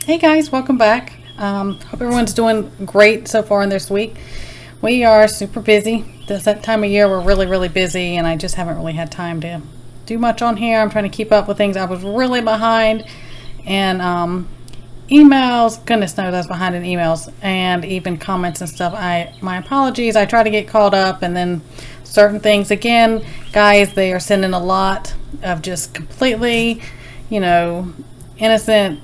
Hey guys, welcome back. Hope everyone's doing great so far in this week. We are super busy. This that time of year we're really busy, and I just haven't really had time to do much on here. I'm trying to keep up with things. I was really behind, and emails. Goodness knows I was behind in emails and even comments and stuff. My apologies. I try to get caught up, and then certain things again, guys. They are sending a lot of just completely, innocent,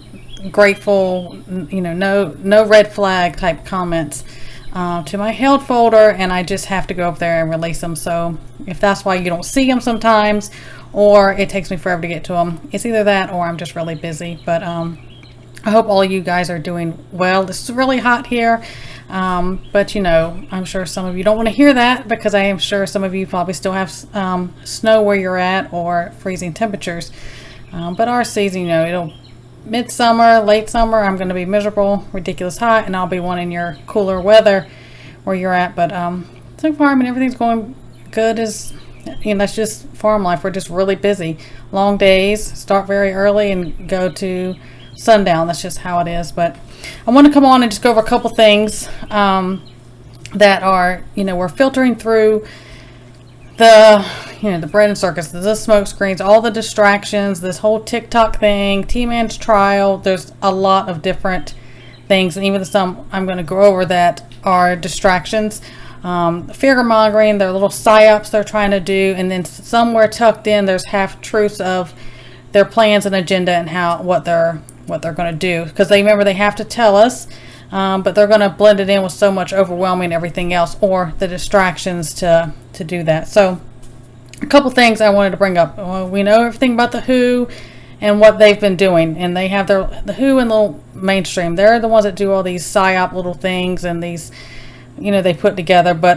grateful, no red flag type comments to my held folder, and I just have to go up there and release them. So if that's why you don't see them sometimes, or it takes me forever to get to them, it's either that or I'm just really busy. But I hope all you guys are doing well. This is really hot here, but I'm sure some of you don't want to hear that, because I am sure some of you probably still have snow where you're at, or freezing temperatures. But our season, it'll midsummer, late summer, I'm going to be miserable, ridiculous hot, and I'll be wanting your cooler weather where you're at. But so far, everything's going good. That's just farm life. We're just really busy. Long days, start very early and go to sundown. That's just how it is. But I want to come on and just go over a couple things that are, we're filtering through the bread and circus, the smoke screens, all the distractions, this whole TikTok thing, T-Man's trial. There's a lot of different things, and even some I'm going to go over that are distractions. Fear mongering, their little psyops they're trying to do, and then somewhere tucked in there's half truths of their plans and agenda and what they're going to do, because they have to tell us, but they're going to blend it in with so much overwhelming everything else, or the distractions to do that. So a couple things I wanted to bring up. Well, we know everything about the WHO and what they've been doing, and they have the WHO and the mainstream. They're the ones that do all these psyop little things, and these, they put together. But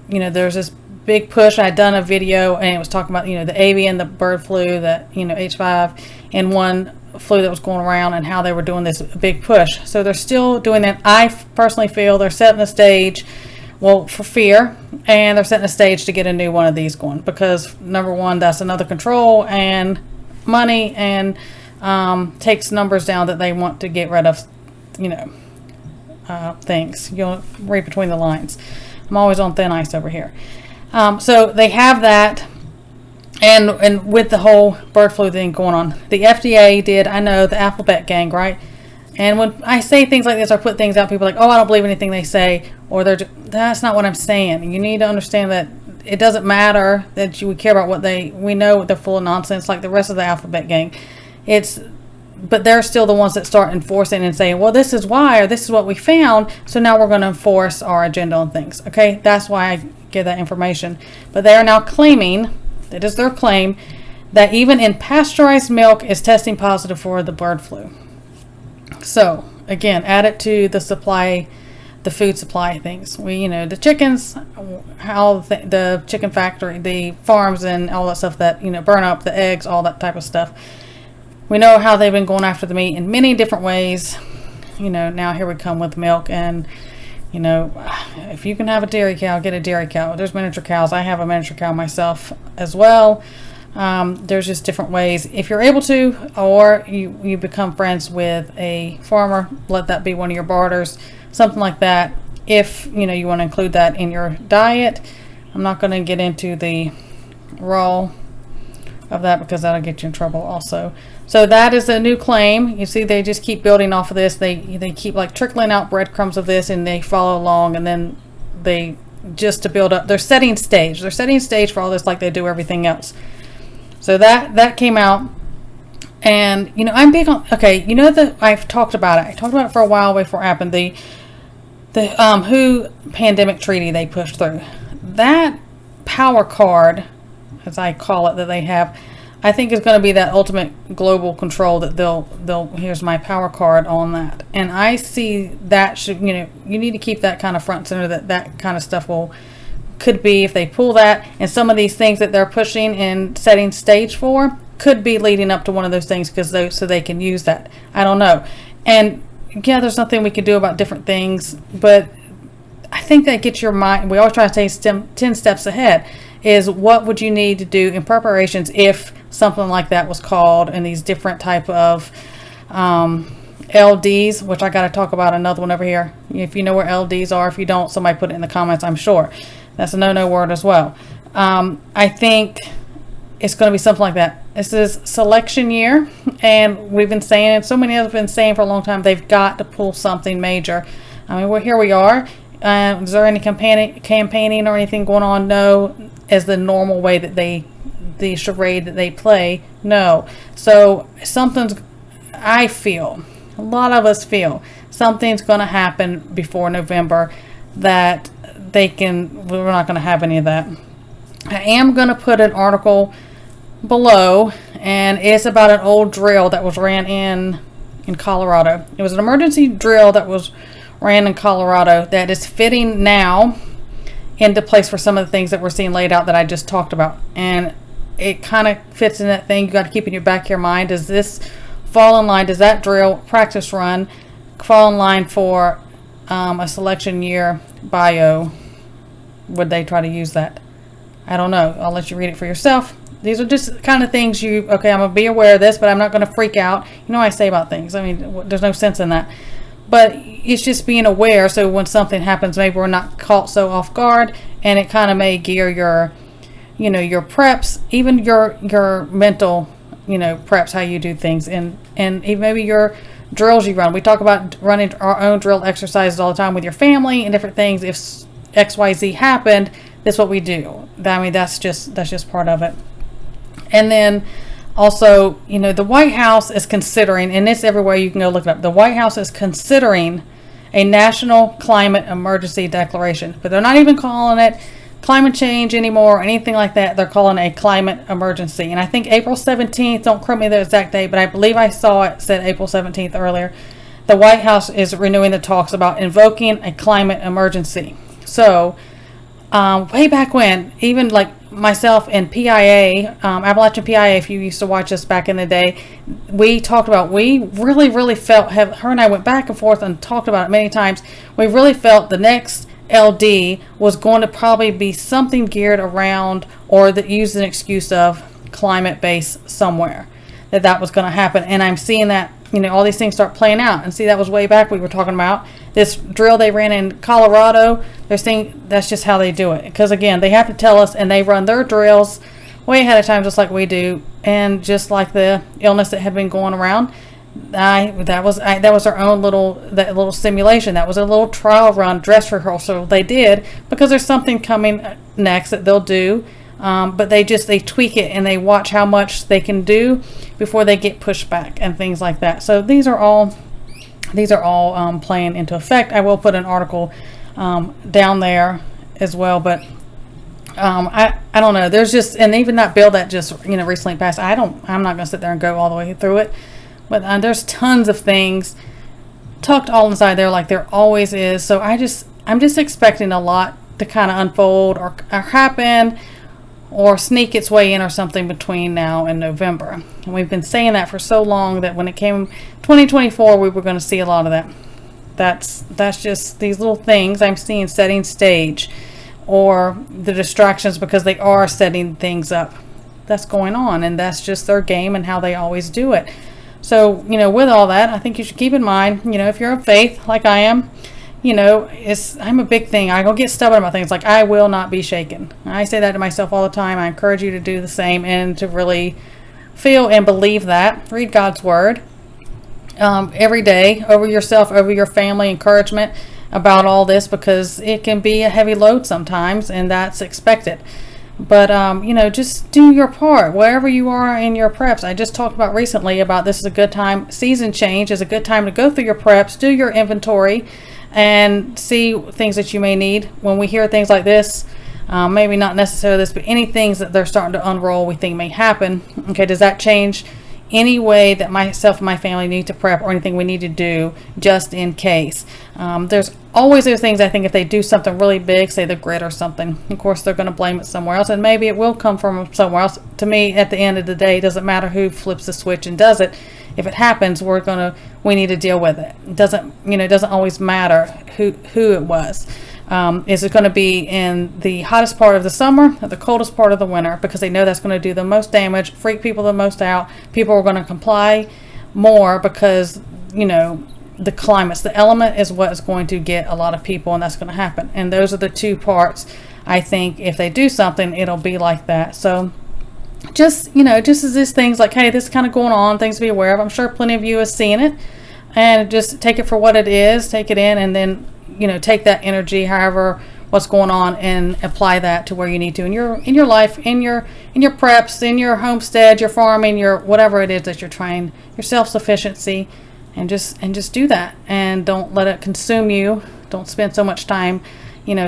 there's this big push. I had done a video, and it was talking about the avian, the bird flu, the H5N1 flu that was going around, and how they were doing this big push. So they're still doing that. I personally feel they're setting the stage, for fear, and they're setting a stage to get a new one of these going, because number one, that's another control and money, and takes numbers down that they want to get rid of, things. You'll read between the lines. I'm always on thin ice over here. So they have that, and with the whole bird flu thing going on, the FDA did, I know, the alphabet gang, right? And when I say things like this, or put things out, people are like, oh, I don't believe anything they say, or that's not what I'm saying. You need to understand that it doesn't matter that we care about we know they're full of nonsense, like the rest of the alphabet gang. But they're still the ones that start enforcing and saying, well, this is why, or this is what we found, so now we're going to enforce our agenda on things. Okay, that's why I give that information. But they are now claiming, that is their claim, that even in pasteurized milk is testing positive for the bird flu. So again, add it to the food supply things. The chickens, how the chicken factory, the farms, and all that stuff that burn up the eggs, all that type of stuff. We know how they've been going after the meat in many different ways. Now here we come with milk, and if you can have a dairy cow, get a dairy cow. There's miniature cows. I have a miniature cow myself as well. There's just different ways. If you're able to, or you become friends with a farmer, let that be one of your barters, something like that. If you want to include that in your diet. I'm not going to get into the raw of that, because that'll get you in trouble also. So that is a new claim. You see, they just keep building off of this. They keep like trickling out breadcrumbs of this, and they follow along, and then they just to build up. They're setting stage. They're setting stage for all this, like they do everything else. So that came out, and I'm big on. Okay, I've talked about it. I talked about it for a while before it happened. The WHO pandemic treaty they pushed through. That power card, as I call it, that they have, I think is going to be that ultimate global control. That they'll here's my power card on that, and I see that should you need to keep that kind of front center. That kind of stuff could be, if they pull that, and some of these things that they're pushing and setting stage for could be leading up to one of those things, so they can use that. I don't know. And yeah, there's nothing we can do about different things, but I think that gets your mind. We always try to stay 10 steps ahead. Is what would you need to do in preparations if something like that was called, and these different type of LDs, which I got to talk about another one over here. If you know where LDs are, if you don't, somebody put it in the comments, I'm sure. That's a no-no word as well. I think it's going to be something like that. This is selection year, and we've been saying it, so many of us have been saying for a long time, they've got to pull something major. I mean, here we are. Is there any campaigning or anything going on? No. As the normal way that the charade that they play? No. So something's, I feel, a lot of us feel, something's going to happen before November that we're not going to have any of that. I am going to put an article below, and it's about an old drill that was ran in Colorado. It was an emergency drill that was ran in Colorado that is fitting now into place for some of the things that we're seeing laid out that I just talked about. And it kind of fits in that thing you got to keep in your back of your mind. Does this fall in line? Does that drill practice run fall in line for a selection year bio? Would they try to use that? I don't know. I'll let you read it for yourself. These are just kind of things okay, I'm going to be aware of this, but I'm not going to freak out. You know what I say about things. I mean, there's no sense in that. But it's just being aware, so when something happens, maybe we're not caught so off guard, and it kind of may gear your preps, even your mental, preps, how you do things, and even maybe your drills you run. We talk about running our own drill exercises all the time with your family and different things. If XYZ happened, that's what we do. I mean, that's just part of it. And then also, the White House is considering, and it's everywhere, you can go look it up. The White House is considering a national climate emergency declaration, but they're not even calling it climate change anymore or anything like that. They're calling it a climate emergency. And I think April 17th, don't quote me the exact date, but I believe I saw it said April 17th earlier. The White House is renewing the talks about invoking a climate emergency. So, way back when, even like myself and PIA, Appalachian PIA, if you used to watch us back in the day, we talked about, we really, really felt, her and I went back and forth and talked about it many times. We really felt the next LD was going to probably be something geared around, or that used an excuse of climate base somewhere, that was going to happen. And I'm seeing that, all these things start playing out. And see, that was way back we were talking about this drill they ran in Colorado. They're saying that's just how they do it, because again, they have to tell us, and they run their drills way ahead of time, just like we do. And just like the illness that had been going around, that was our own little simulation. That was a little trial run, dress rehearsal they did, because there's something coming next that they'll do. But they tweak it, and they watch how much they can do before they get pushed back and things like that. So these are all playing into effect. I will put an article down there as well, but I don't know. There's just, and even that bill that just recently passed, I'm not going to sit there and go all the way through it, but there's tons of things tucked all inside there, like there always is. So I'm just expecting a lot to kind of unfold or happen, or sneak its way in or something between now and November. And we've been saying that for so long that when it came 2024, we were going to see a lot of that. That's just these little things I'm seeing setting stage, or the distractions, because they are setting things up. That's going on, and that's just their game and how they always do it. So, with all that, I think you should keep in mind, if you're of faith like I am, I'm a big thing. I go get stubborn about things. Like, I will not be shaken. I say that to myself all the time. I encourage you to do the same, and to really feel and believe that. Read God's word every day, over yourself, over your family, encouragement about all this, because it can be a heavy load sometimes, and that's expected. But, just do your part wherever you are in your preps. I just talked about recently about this is a good time. Season change is a good time to go through your preps, do your inventory, and see things that you may need. When we hear things like this, maybe not necessarily this, but any things that they're starting to unroll we think may happen. Okay, does that change any way that myself and my family need to prep, or anything we need to do just in case? There's always those things, I think, if they do something really big, say the grid or something, of course they're going to blame it somewhere else, and maybe it will come from somewhere else. To me, at the end of the day, it doesn't matter who flips the switch and does it. If it happens, we need to deal with it. It doesn't always matter who it was. Is it going to be in the hottest part of the summer or the coldest part of the winter? Because they know that's going to do the most damage, freak people the most out. People are going to comply more because the climates. The element is what is going to get a lot of people, and that's going to happen. And those are the two parts. I think if they do something, it'll be like that. So just as these things like, hey, this is kind of going on, things to be aware of. I'm sure plenty of you are seeing it, and just take it for what it is, take it in, and then, take that energy, however, what's going on, and apply that to where you need to in your life, in your preps, in your homestead, your farming, your whatever it is that you're trying, your self-sufficiency, and just do that, and don't let it consume you. Don't spend so much time,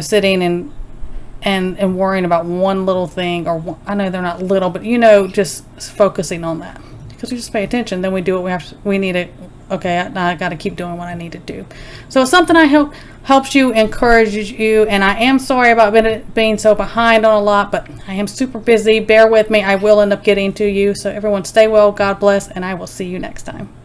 sitting and worrying about one little thing, or I know they're not little, but just focusing on that. Because we just pay attention, then we do what we need to. Okay, I got to keep doing what I need to do. So it's something I hope helps you, encourages you, and I am sorry about being so behind on a lot, but I am super busy. Bear with me. I will end up getting to you. So everyone, stay well, God bless, and I will see you next time.